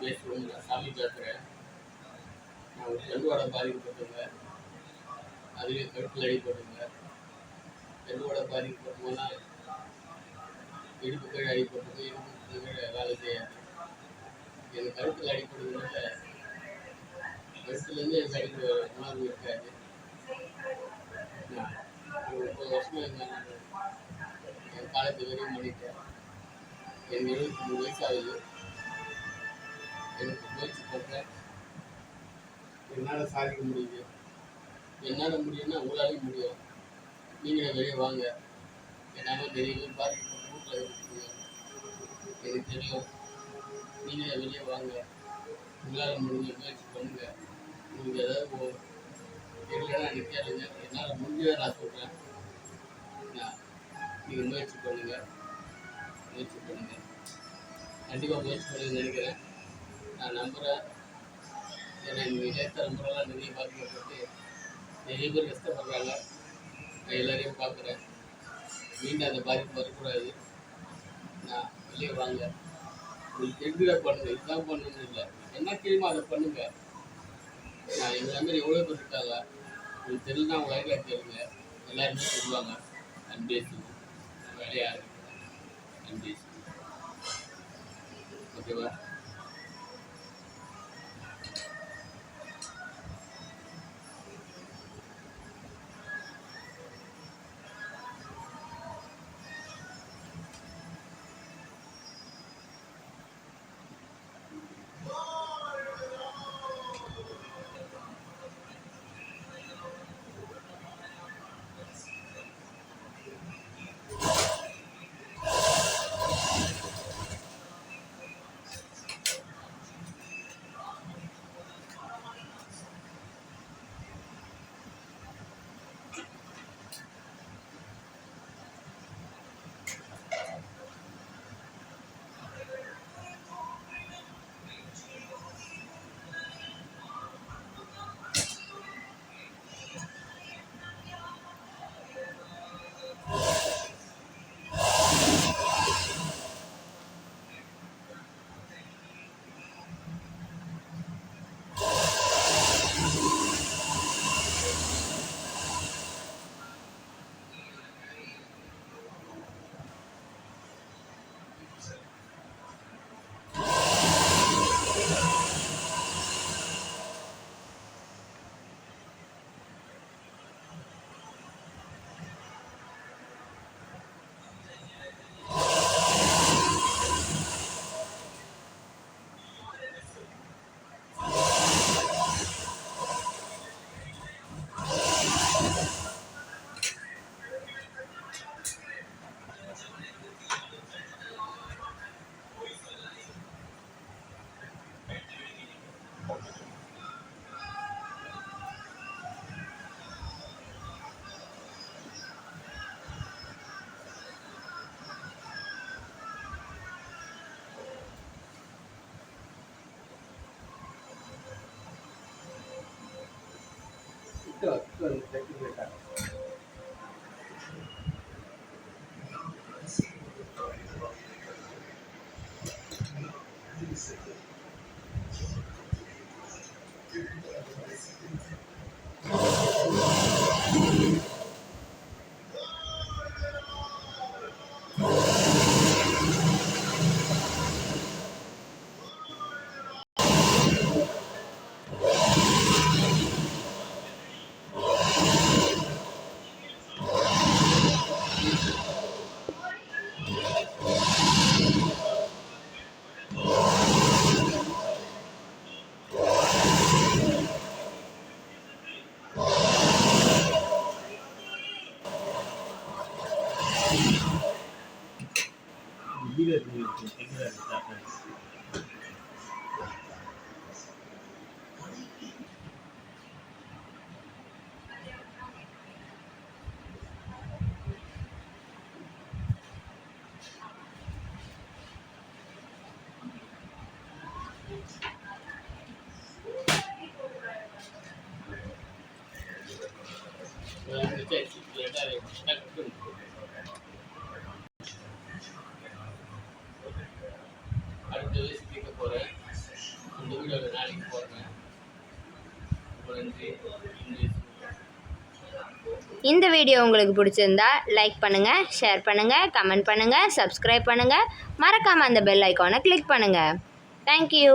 பேசுவோம். நான் சாமி பேசுகிறேன். நான் ஒரு கருவாடை பாதிக்கப்பட்டவங்க, அதுவே கழுத்தில் அடிப்பட்டவங்க. கருவாடை பாதிக்கப்பட்டவங்கன்னா இடுப்பு கீழே அடிப்பட்டது, இடுப்பு கீழே வேலை செய்யாது. எனக்கு கழுத்தில் அடிப்பட்டதுனால கழுத்துலேருந்து எனக்கு அடிக்கிற உணர்வு இருக்காது. நான் ஒரு 30 வருஷமாக என் காலத்தை வரையும் பண்ணிட்டேன். எனக்கு 73 வயசு ஆகுது. எனக்கு முயற்சி பண்ணுறேன். என்னால் சாதிக்க முடியுது. என்னால் முடியும்னா உங்களாலையும் முடியும். நீங்களே வெளியே வாங்க. என்னாலும் தெரியும், பாதிக்கப்பட்ட வீட்டில் இருக்கீங்க, எனக்கு தெரியும். நீங்களே வெளியே வாங்க. உங்களால் முடிஞ்ச முயற்சி பண்ணுங்க. உங்களுக்கு ஏதாவது தெரியலன்னா எனக்கு கேளுங்க. என்னால் முடிஞ்சதை நான் சொல்கிறேன். நீங்கள் முயற்சி பண்ணுங்கள். கண்டிப்பாக முயற்சி பண்ணுங்கன்னு நினைக்கிறேன். நான் நம்புகிறேன். ஏன்னா இந்த தலைமுறைலாம் நிறைய பாதிக்கப்பட்டு நிறைய பேர் கஷ்டப்படுறாங்க. நான் எல்லாரையும் பார்க்குறேன். மீண்டும் அந்த பாதிப்பு வரக்கூடாது. நான் வெளியே வாங்க. உங்களுக்கு தெரிஞ்சதை பண்ணுங்க. இதுதான் பண்ணணும்னு இல்லை, என்ன தெரியுமோ அதை பண்ணுங்க. நான் எங்களை மாதிரி எவ்வளோ பேர் இருக்காங்க. உங்களுக்கு தெரியலன்னா அவங்க வயதாக கேளுங்க. எல்லாருமே சொல்லுவாங்க. அன்பேசி வேலையாக இருக்கு, அன்பேசி. ஓகேவா? நன்றி. இந்த வீடியோ உங்களுக்கு பிடிச்சிருந்தா லைக் பண்ணுங்கள், ஷேர் பண்ணுங்கள், கமெண்ட் பண்ணுங்கள், சப்ஸ்கிரைப் பண்ணுங்கள். மறக்காமல் அந்த பெல் ஐக்கானை கிளிக் பண்ணுங்கள். தேங்க்யூ.